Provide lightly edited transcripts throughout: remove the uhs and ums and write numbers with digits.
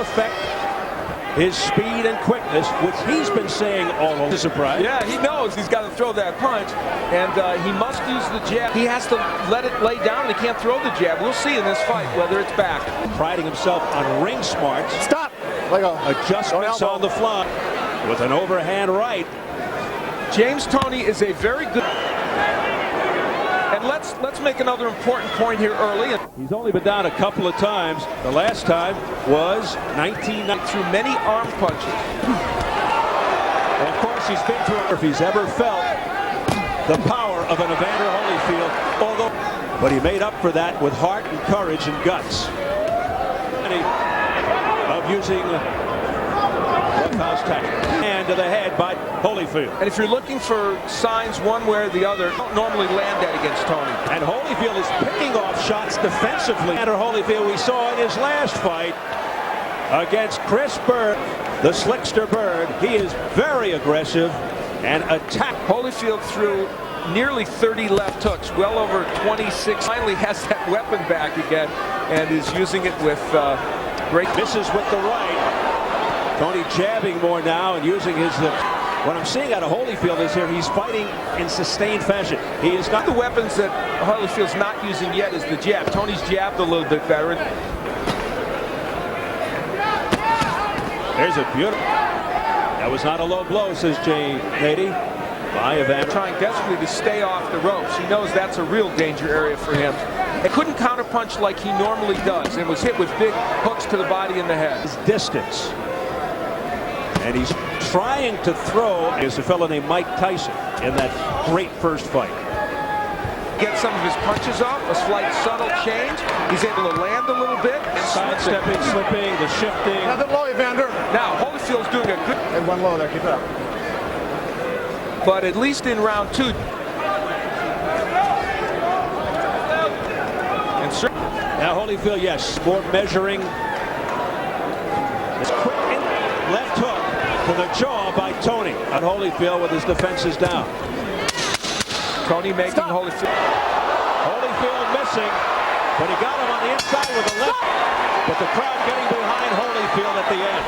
affect his speed and quickness, which he's been saying all over. Surprise. Yeah, he knows he's got to throw that punch, and he must use the jab. He has to let it lay down. He can't throw the jab. We'll see in this fight whether it's back. Priding himself on ring smarts. Stop. Let go. Adjustments on the fly with an overhand right. James Toney is a very good. And let's make another important point here early. He's only been down a couple of times. The last time was 1990 through many arm punches. And of course, he's been through. If he's ever felt the power of an Evander Holyfield, but he made up for that with heart and courage and guts. Of using hand to the head by Holyfield. And if you're looking for signs one way or the other, don't normally land that against Toney. And Holyfield is picking off shots defensively. Evander Holyfield, we saw in his last fight against Chris Bird, the slickster Bird. He is very aggressive and attack. Holyfield threw nearly 30 left hooks, well over 26. Finally has that weapon back again and is using it with great. Misses with the right. Toney jabbing more now and using his. What I'm seeing out of Holyfield is here he's fighting in sustained fashion. He is not the weapons that Holyfield's not using yet is the jab. Toney's jabbed a little bit better. There's a beautiful. That was not a low blow, says Jay Nady. By Evander. Trying desperately to stay off the ropes. He knows that's a real danger area for him. He couldn't counterpunch like he normally does and was hit with big hooks to the body and the head. His distance. And he's trying to throw as a fellow named Mike Tyson in that great first fight. Get some of his punches off, a slight subtle change. He's able to land a little bit. Sidestepping, slipping, the shifting. Nothing low, Evander. Now, Holyfield's doing a good... And one low there, keep it up. But at least in round two. And now Holyfield, yes, more measuring. This quick left hook to the jaw by Toney. And Holyfield with his defenses down. Toney making Holyfield. Holyfield missing, but he got him on the inside with a left. But the crowd getting behind Holyfield at the end.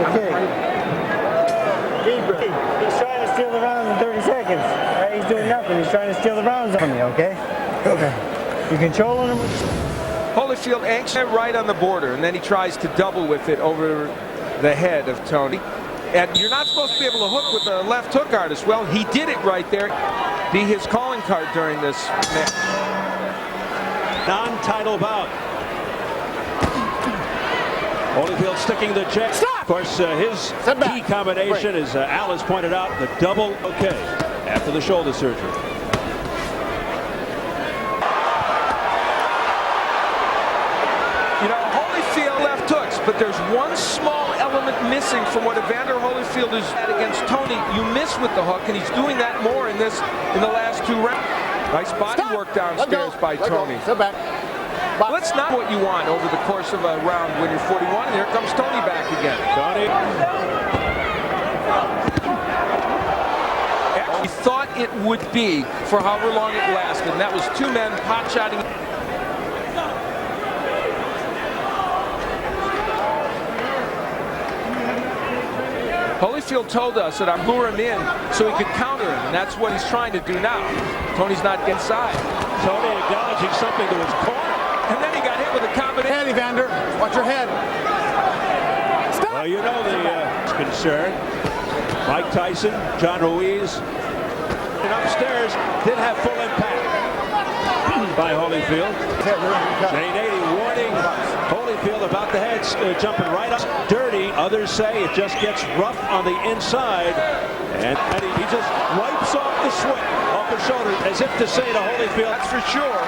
Okay. He's trying to steal the round in 30 seconds. Right? He's doing nothing. He's trying to steal the rounds from me, okay? Okay. You controlling him? Holyfield anxious right on the border, and then he tries to double with it over the head of Toney. And you're not supposed to be able to hook with a left hook artist. Well, he did it right there. Be his calling card during this match. Non-title bout. Holyfield sticking the jab. Of course, his key combination, as Al has pointed out, the double okay after the shoulder surgery. You know, Holyfield left hooks, but there's one small element missing from what Evander Holyfield is at against Toney. You miss with the hook, and he's doing that more in the last two rounds. Nice body work downstairs by Toney. Sit back. Well, that's not what you want over the course of a round when you're 41, and here comes Toney back again. Toney. He thought it would be for however long it lasted, and that was two men pot-shotting. Holyfield told us that I lure him in so he could counter him, and that's what he's trying to do now. Toney's not inside. Toney acknowledging something to his corner. And then he got hit with a combination. Head, Evander. Watch your head. Stop. Well, you know the concern. Mike Tyson, John Ruiz, and upstairs did have full impact by Holyfield. Jay Nady warning Holyfield about the head jumping right up. Dirty. Others say it just gets rough on the inside. And he just wipes off the sweat off his shoulder as if to say to Holyfield, that's for sure.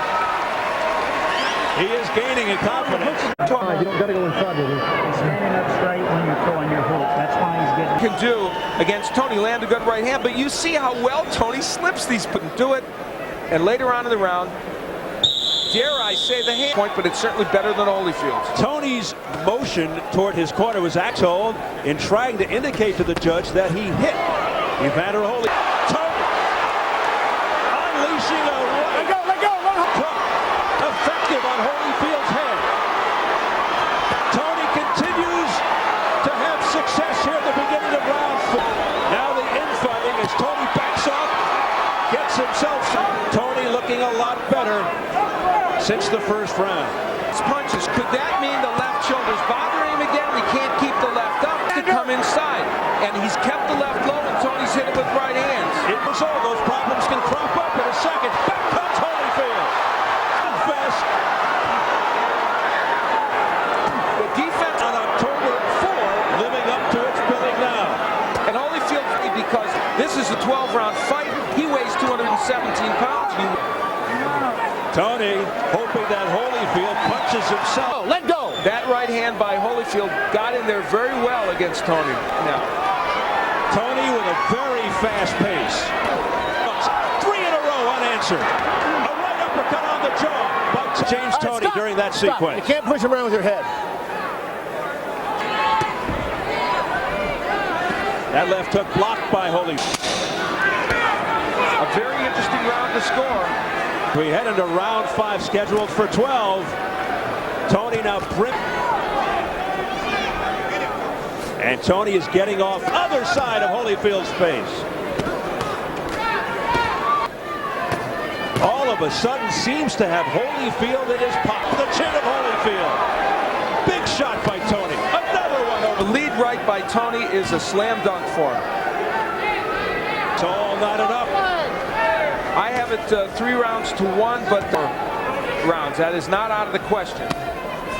He is gaining in confidence. You don't got to go inside with it. Standing up straight when you're throwing your hook. That's why he's getting. Can do against Toney, land a good right hand, but you see how well Toney slips these. Couldn't do it. And later on in the round, dare I say the hand point, but it's certainly better than Holyfield's. Toney's motion toward his corner was actual in trying to indicate to the judge that he hit Evander Holyfield. Toney unleashing a right. Let go, let go, let go. Effective on Holyfield's head. since the first round. His punches, could that mean the left shoulder's bothering him again? We can't keep the left up to come inside. And he's kept the left low, and Toney's hit it with right hands. It was all those problems can crop up in a second. Back comes Holyfield. Fest. The defense On October 4, living up to its billing now. and Holyfield, because this is a 12-round fight, he weighs 217 pounds. Toney hoping that Holyfield punches himself. Let go. That right hand by Holyfield got in there very well against Toney. Now, Toney with a very fast pace. 3 in a row unanswered. A right uppercut on the jaw by James Toney during that sequence. You can't push him around with your head. That left hook blocked by Holyfield. a very interesting round to score. We head into round 5 scheduled for 12. Toney now and Toney is getting off other side of Holyfield's face. All of a sudden seems to have Holyfield in his pocket. The chin of Holyfield. Big shot by Toney. Another one over. The lead right by Toney is a slam dunk for him. It's all not enough. I have it 3 rounds to 1, but rounds. That is not out of the question.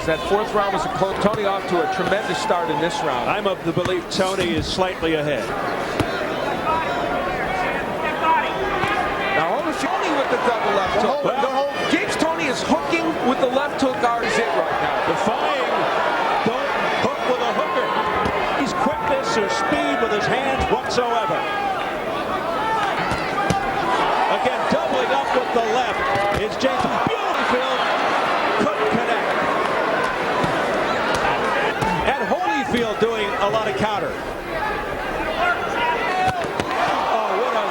That 4th round was a close. Toney off to a tremendous start in this round. I'm of the belief Toney is slightly ahead. Now Toney with the double left hook. Well, James Toney is hooking with the left hook guard is it right now. defying don't hook with a hooker. He's quickness or speed with his hands whatsoever. Again, doubling up with the left is James. Holyfield couldn't connect. And Holyfield doing a lot of counter. Oh, what a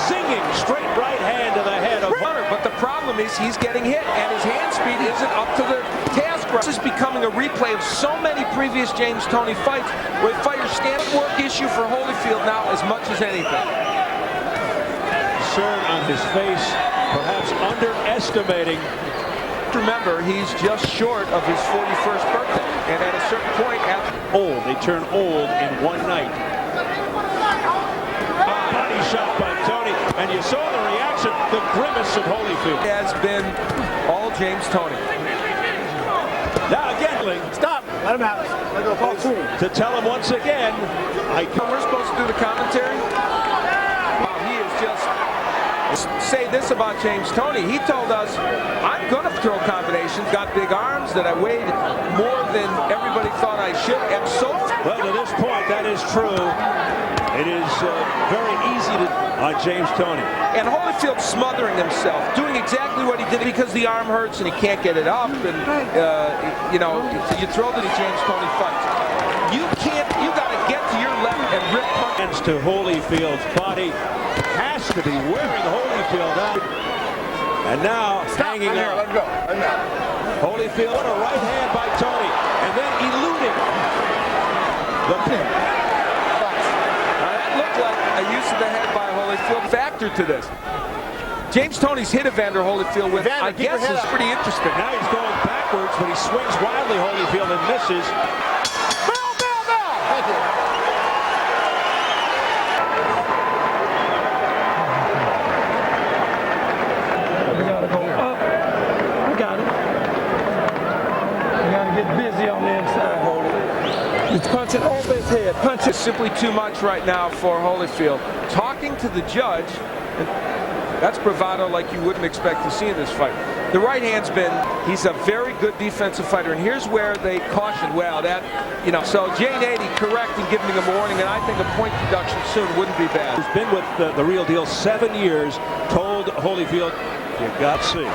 zinging straight right hand to the head of Hunter. But the problem is he's getting hit and his hand speed isn't up to the task. This is becoming a replay of so many previous James Toney fights where fighters stand work issue for Holyfield now as much as anything. Concern on his face, perhaps underestimating. Remember, he's just short of his 41st birthday, and at a certain point, Old, they turn old in one night. Body shot by Toney, and you saw the reaction, the grimace of Holyfield. has been all James Toney. Now again, Stop. Let him out. Let go. Ball 2. to tell him once again, We're supposed to do the commentary. Wow, he is just say this about James Toney. He told us, I'm going to throw combinations. Got big arms that I weighed more than everybody thought I should. And so well, to this point, that is true. It is very easy to on James Toney. and Holyfield smothering himself, doing exactly what he did because the arm hurts and he can't get it up. And you know, you throw to the James Toney fights. You can't. You got to get to your left and rip punches. Hands to Holyfield's body. Has to be wearing Holyfield out. And now hanging Here, on. let go. Let go. Holyfield, what a right hand by Toney. And then eluding the pin. Now that looked like a use of the head by Holyfield. Factor to this. James Toney's hit Evander Holyfield with, Evander, I keep your guess, head is up. pretty interesting. Now he's going backwards, but he swings wildly, Holyfield, and misses. Bell, bell, bell. Thank you. We gotta go up. I got it. We gotta get busy on the inside, Holy. He's punching over his head. Punch it. It's simply too much right now for Holyfield. Talking to the judge, and that's bravado like you wouldn't expect to see in this fight. The right hand's been, he's a very good defensive fighter, and here's where they cautioned, well, that, you know, so Jane 80 correct in giving him a warning, and I think a point deduction soon wouldn't be bad. He's been with the Real Deal 7 years, told Holyfield, you got to see.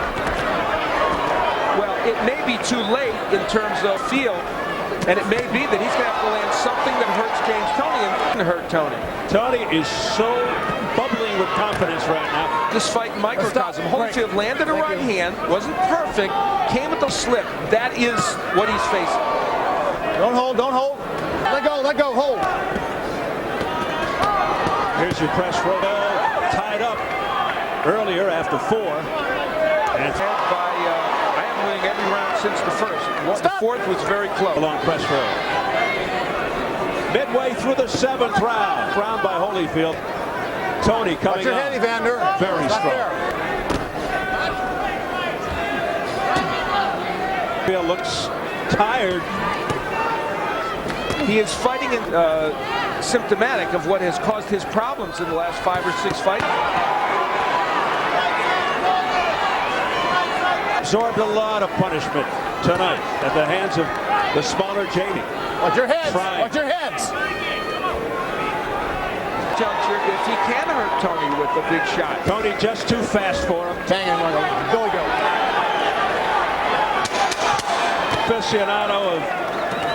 Well, it may be too late in terms of feel, and it may be that he's going to have to land something that hurts James Toney and hurt Toney. Toney is so bubbling with confidence right now. This fight in microcosm. Holyfield landed a right hand, wasn't perfect, came with a slip. That is what he's facing. Don't hold. Don't hold. Let go. Let go. Hold. Here's your press roll, tied up earlier after 4. And By, I have winning every round since the first. The fourth was very close. Long press row. Midway through the 7th round. Round by Holyfield. Toney coming Watch your head, up. Evander. Very Stop strong. there. Holyfield looks tired. He is fighting symptomatic of what has caused his problems in the last 5 or 6 fights. Absorbed a lot of punishment tonight at the hands of the smaller Jamie. Watch your heads. Trying. Watch your heads. Juncture, if he can hurt Toney with a big shot. Toney just too fast for him. Hang on, go. Aficionado of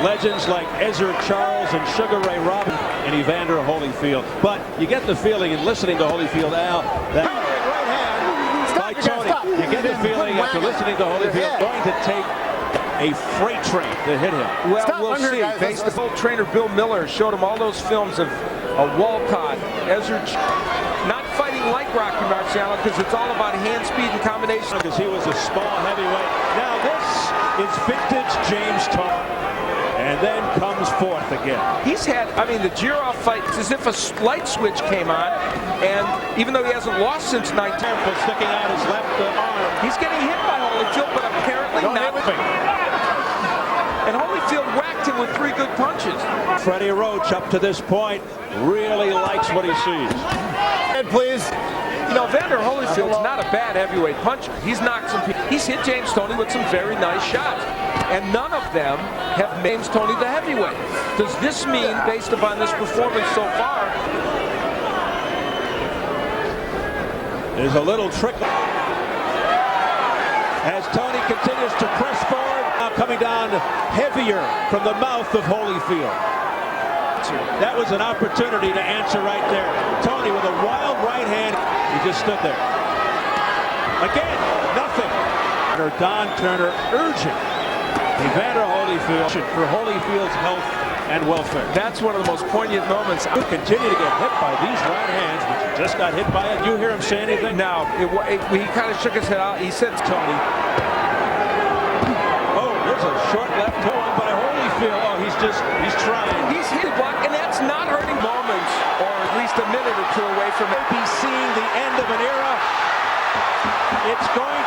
legends like Ezra Charles and Sugar Ray Robinson and Evander Holyfield. But you get the feeling in listening to Holyfield, Al, that right hand by Toney. You get the feeling after listening to Holyfield going to take a freight train to hit him. Well, we'll see. Baseball trainer Bill Miller showed him all those films of Walcott, Ezra, not fighting like Rocky Marciano because it's all about hand speed and combination. Because he was a small heavyweight. Now this is vintage James Toney. And then comes forth again. He's had, the Jirov fight, it's as if a light switch came on, and even though he hasn't lost since 19, sticking out his left arm. he's getting hit by Holyfield, but apparently not. And Holyfield whacked him with 3 good punches. Freddie Roach, up to this point, really likes what he sees. Head, please. Evander Holyfield's not a bad heavyweight puncher. He's knocked some people. He's hit James Toney with some very nice shots. And none of them have made James Toney the heavyweight. Does this mean, based upon this performance so far, there's a little trick as Toney continues to press forward, now coming down heavier from the mouth of Holyfield. That was an opportunity to answer right there. Toney with a wild right hand. He just stood there. Again, nothing. Don Turner urging Evander Holyfield for Holyfield's health and welfare. that's one of the most poignant moments. He'll continue to get hit by these right hands, which he just got hit by it. You hear him say anything? No, he kind of shook his head out. He said, Toney. Oh, there's a short left hook by Holyfield. Oh, he's trying. he's hit a block, and that's not hurting moments, or at least a minute or two away from it. Be seeing the end of an era. It's going to